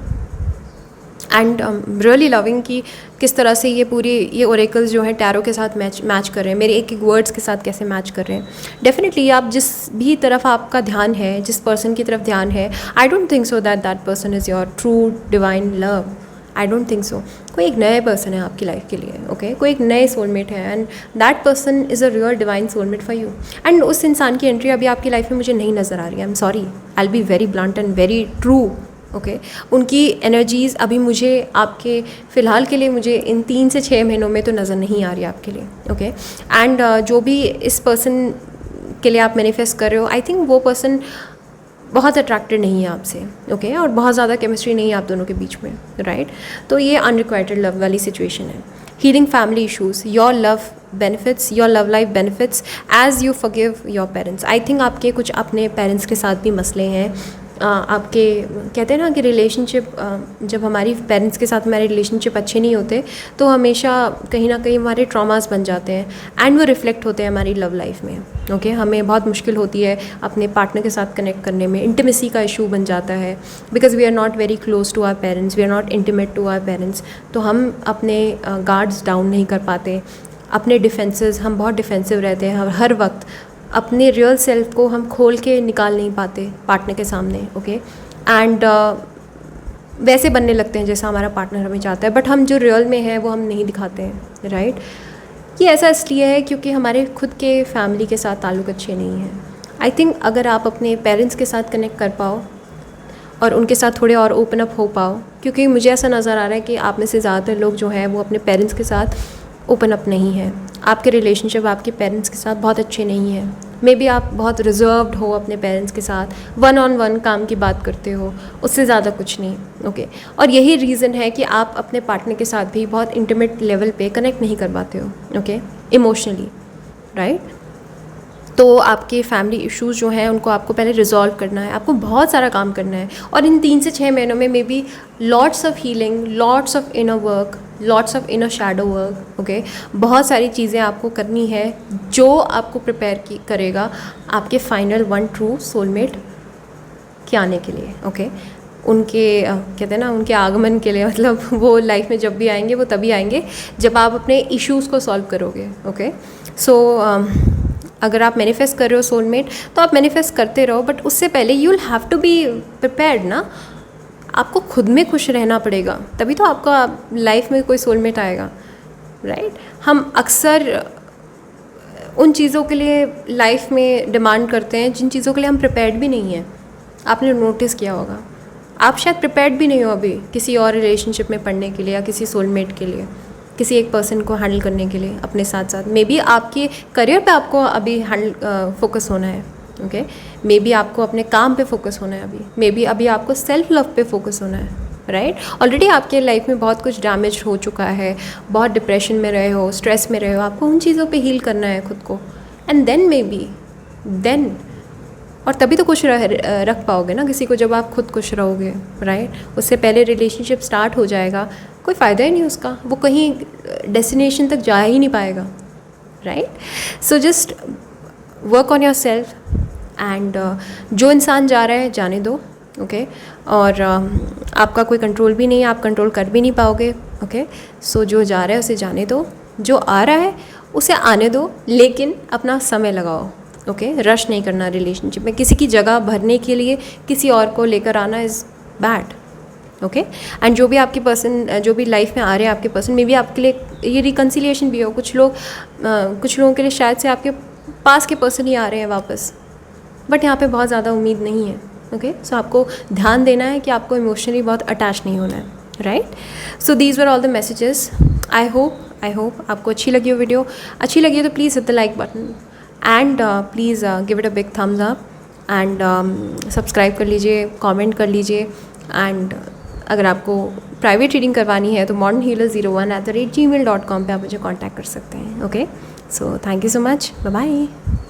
and really loving कि किस तरह से ये ओरेकल्स जो हैं टैरो के साथ मैच कर रहे हैं, मेरे एक वर्ड्स के साथ कैसे मैच कर रहे हैं। डेफिनेटली आप जिस भी तरफ आपका ध्यान है, जिस पर्सन की तरफ ध्यान है, I don't think so that person is your true divine love, I don't think so. कोई एक नए पर्सन है आपकी लाइफ के लिए, ओके कोई एक नए सोलमेट है and that person is a real divine soulmate for you. And उस इंसान की एंट्री अभी आपकी लाइफ में मुझे नहीं नज़र आ रही है, I am sorry, I will be very blunt and very true, okay उनकी एनर्जीज़ अभी मुझे आपके फ़िलहाल के लिए मुझे इन 3 से 6 महीनों में तो नज़र नहीं आ रही आपके लिए, ओके एंड जो भी इस पर्सन के लिए आप मैनिफेस्ट कर रहे हो, आई थिंक वो पर्सन बहुत अट्रैक्टेड नहीं है आपसे, ओके और बहुत ज़्यादा केमिस्ट्री नहीं है आप दोनों के बीच में, राइट तो ये अनरिक्वाइटेड लव वाली सिचुएशन है। Healing family issues, your love benefits, your love life benefits as you forgive your parents. I think आपके कुछ अपने पेरेंट्स के साथ भी मसले हैं। आपके कहते हैं ना कि रिलेशनशिप, जब हमारी पेरेंट्स के साथ हमारे रिलेशनशिप अच्छे नहीं होते तो हमेशा कहीं ना कहीं हमारे ट्रॉमास बन जाते हैं एंड वो रिफ्लेक्ट होते हैं हमारी लव लाइफ में, ओके हमें बहुत मुश्किल होती है अपने पार्टनर के साथ कनेक्ट करने में, इंटीमेसी का इशू बन जाता है because we are not very close to our parents, we are not intimate to our parents, तो हम अपने गार्ड्स डाउन नहीं कर पाते, अपने डिफेंसेस हम बहुत डिफेंसिव रहते हैं हर वक्त, अपने रियल सेल्फ को हम खोल के निकाल नहीं पाते पार्टनर के सामने, ओके एंड वैसे बनने लगते हैं जैसा हमारा पार्टनर हमें चाहता है, बट हम जो रियल में है वो हम नहीं दिखाते हैं, राइट ये ऐसा इसलिए है क्योंकि हमारे खुद के फैमिली के साथ ताल्लुक़ अच्छे नहीं हैं। आई थिंक अगर आप अपने पेरेंट्स के साथ कनेक्ट कर पाओ और उनके साथ थोड़े और ओपन अप हो पाओ, क्योंकि मुझे ऐसा नज़र आ रहा है कि आप में से ज़्यादातर लोग जो हैं वो अपने पेरेंट्स के साथ ओपन अप नहीं है, आपके रिलेशनशिप आपके पेरेंट्स के साथ बहुत अच्छे नहीं हैं, मे बी आप बहुत रिजर्व्ड हो अपने पेरेंट्स के साथ, वन ऑन वन काम की बात करते हो, उससे ज़्यादा कुछ नहीं, ओके और यही रीज़न है कि आप अपने पार्टनर के साथ भी बहुत इंटीमेट लेवल पे कनेक्ट नहीं कर पाते हो, ओके इमोशनली, राइट तो आपके फैमिली इश्यूज़ जो हैं उनको आपको पहले रिजॉल्व करना है, आपको बहुत सारा काम करना है और इन 3 से 6 महीनों में may be lots of healing, lots of inner work, lots of inner shadow work, okay बहुत सारी चीज़ें आपको करनी है जो आपको प्रिपेयर करेगा आपके फाइनल वन ट्रू सोलमेट के आने के लिए, ओके उनके कहते हैं ना उनके आगमन के लिए, मतलब वो लाइफ में जब भी आएंगे वो तभी आएंगे जब आप अपने इश्यूज़ को सॉल्व करोगे, ओके सो अगर आप मैनिफेस्ट कर रहे हो सोलमेट तो आप मैनिफेस्ट करते रहो, बट उससे पहले you will have to be prepared ना, आपको खुद में खुश रहना पड़ेगा तभी तो आपका लाइफ में कोई सोलमेट आएगा, राइट हम अक्सर उन चीज़ों के लिए लाइफ में डिमांड करते हैं जिन चीज़ों के लिए हम प्रिपेयर्ड भी नहीं हैं। आपने नोटिस किया होगा आप शायद प्रिपेयर्ड भी नहीं हो अभी किसी और रिलेशनशिप में पढ़ने के लिए या किसी सोलमेट के लिए, किसी एक पर्सन को हैंडल करने के लिए अपने साथ साथ, मे बी आपके करियर पे आपको अभी फोकस होना है, ओके मे बी आपको अपने काम पे फोकस होना है अभी, मे बी अभी आपको सेल्फ लव पे फोकस होना है, राइट ऑलरेडी आपके लाइफ में बहुत कुछ डैमेज हो चुका है, बहुत डिप्रेशन में रहे हो, स्ट्रेस में रहे हो, आपको उन चीज़ों पे हील करना है खुद को and then may be then और तभी तो खुश रख पाओगे ना किसी को जब आप खुद खुश रहोगे, राइट उससे पहले रिलेशनशिप स्टार्ट हो जाएगा कोई फ़ायदा ही नहीं उसका, वो कहीं डेस्टिनेशन तक जा ही नहीं पाएगा, right so just work on your self and जो इंसान जा रहा है जाने दो, ओके और आपका कोई कंट्रोल भी नहीं है, आप कंट्रोल कर भी नहीं पाओगे, ओके सो जो जा रहा है उसे जाने दो, जो आ रहा है उसे आने दो, लेकिन अपना समय लगाओ, ओके रश नहीं करना रिलेशनशिप में, किसी की जगह भरने के लिए किसी और को लेकर आना इज़ बैड, ओके एंड जो भी आपके पर्सन जो भी लाइफ में आ रहे हैं आपके पर्सन, मे बी आपके लिए ये रिकन्सिलिएशन भी हो, कुछ लोगों के लिए शायद से आपके पास के पर्सन ही आ रहे हैं वापस, बट यहाँ पे बहुत ज़्यादा उम्मीद नहीं है, ओके सो आपको ध्यान देना है कि आपको इमोशनली बहुत अटैच नहीं होना है, right so these were all the messages. I hope आपको अच्छी लगी हो वीडियो, अच्छी लगी हो तो please hit the like button and please give it a big thumbs up and subscribe कर लीजिए, कमेंट कर लीजिए एंड अगर आपको प्राइवेट रीडिंग करवानी है तो modernhealer01@gmail.com पे आप मुझे कांटेक्ट कर सकते हैं, okay so thank you so much, bye bye.